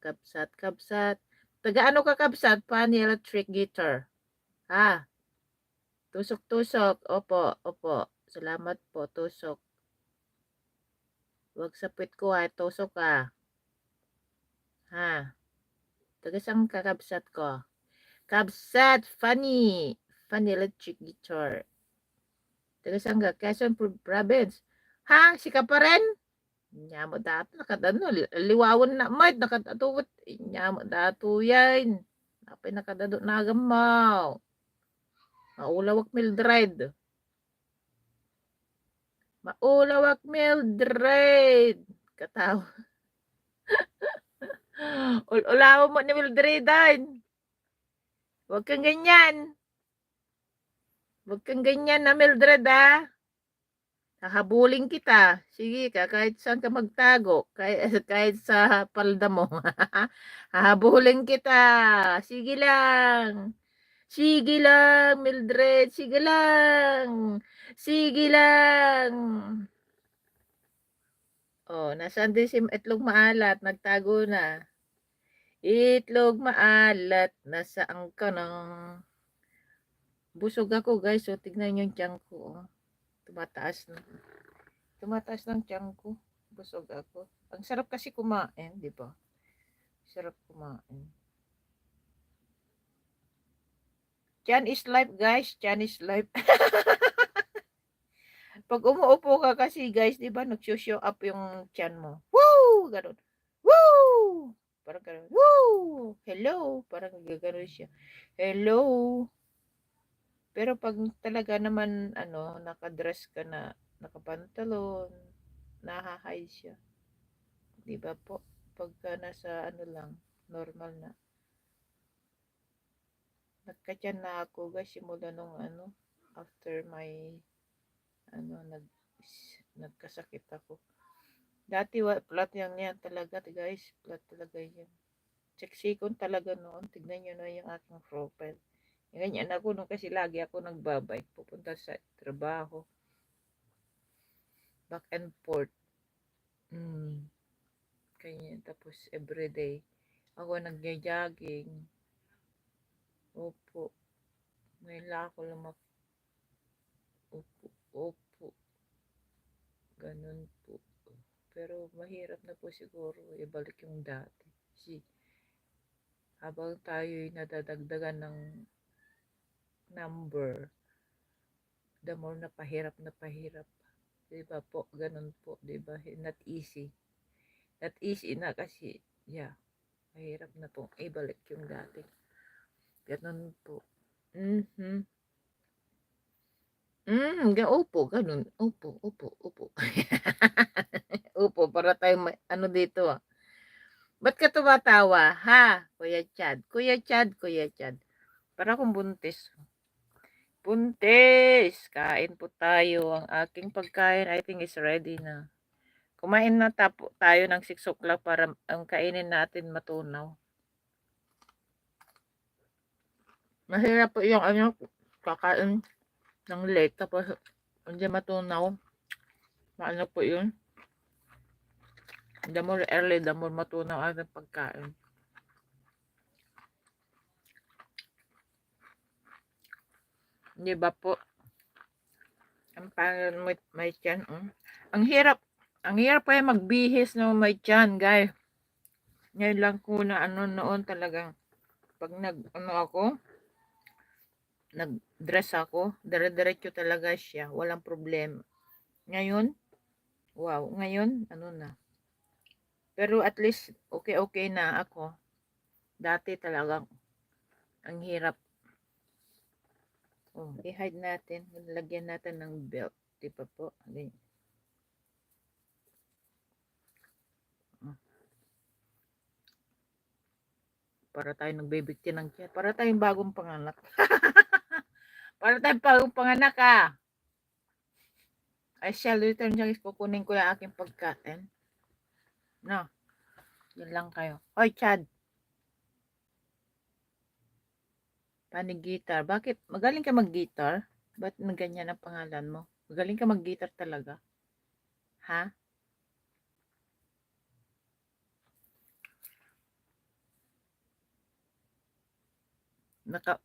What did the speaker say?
kabsat, kabsat. Taga ano ka kabsat? Funny electric guitar. Ha? Tusok-tusok. Opo, opo. Salamat po, tusok. Huwag sa puwit ko ha, tusok ka. Ha? Taga saan ka kabsat ko? Kabsat, funny. Funny electric guitar. Taga saan ka? Quezon Province. Ha? Sika pa rin? Nyamo dato nakadano liwawan na might nakadatuwat nyamo dato yan. Napay nakadado na gamaw. Maulawak Mildred. Maulawak Mildred. Kataw. Ulaw mo ni Mildredan. Huwag kang ganyan. Huwag kang ganyan na Mildred ha. Hahabulin kita. Sige ka, kahit saan ka magtago. Kahit sa palda mo. Hahabulin kita. Sige lang. Sige lang, Mildred. Sige lang. Sige lang. Oh, nasaan din si itlog maalat? Nagtago na. Itlog maalat. Nasaan ka na? Busog ako guys. So, tignan yung tiyan ko. Oh. Tumataas na. Tumataas ng tiyan ko. Busog ako. Ang sarap kasi kumain, di ba? Sarap kumain. Tiyan is life, guys. Tiyan is life. Pag umuupo ka kasi, guys, di ba, nag-show up yung tiyan mo. Woo! Ganon. Woo! Parang ganon. Woo! Hello! Parang gano'n siya. Hello! Pero pag talaga naman, ano, nakadress ka na, nakapantalon, nahahay siya. Di ba po? Pagka nasa, ano lang, normal na. Nagkatyan na ako, guys, simula nung, ano, after my, ano, nagkasakit ako. Dati, flat yan talaga, guys. Flat talaga yan. Siksikon talaga noon. Tignan nyo na yung aking profile. Ganyan ako nung kasi lagi ako nagbabike. Pupunta sa trabaho. Back and forth. Kanya, tapos everyday. Ako nagja-jogging. Opo. Ngayon lang ako lumaki. Opo. Opo. Ganun po. Pero mahirap na po siguro ibalik yung dati. Kasi habang tayo'y nadadagdagan ng number, the more na pahirap na pahirap. Diba po? Ganun po. Diba? Not easy. Not easy na kasi, yeah, mahirap na pong ibalik yung dati. Ganun po. Upo, ganun. Upo. Upo, para tayo ano dito. Ba't ka tumatawa, ha? Kuya Chad. Para akong buntis. Buntis! Kain po tayo. Ang aking pagkain, I think is ready na. Kumain na tayo ng 6 o'clock para ang kainin natin matunaw. Mahirap po yung ano, kakain ng late tapos hindi matunaw. Ano po yun? The more early, the more matunaw ang pagkain. Di ba po? Ang pangalan mo may tiyan. Ang hirap po yung magbihis no may tiyan, guys. Ngayon lang ko na ano noon talagang pag nag-dress ako, dire-diretso talaga siya, walang problema. Ngayon, wow, ngayon, ano na. Pero at least, okay na ako. Dati talagang, ang hirap. Oh, i-hide natin, lagyan natin ng belt. Di ba po? Para tayo nagbibigti ng tiyan. Para tayong bagong panganak. Para tayong bagong panganak I shall return dyan. Kukunin ko yung aking pagkain. No. Yan lang kayo. Hoy, Chad. Gitar. Bakit? Magaling ka mag-guitar? Ba't ganyan ang pangalan mo? Magaling ka mag-guitar talaga? Ha? Naka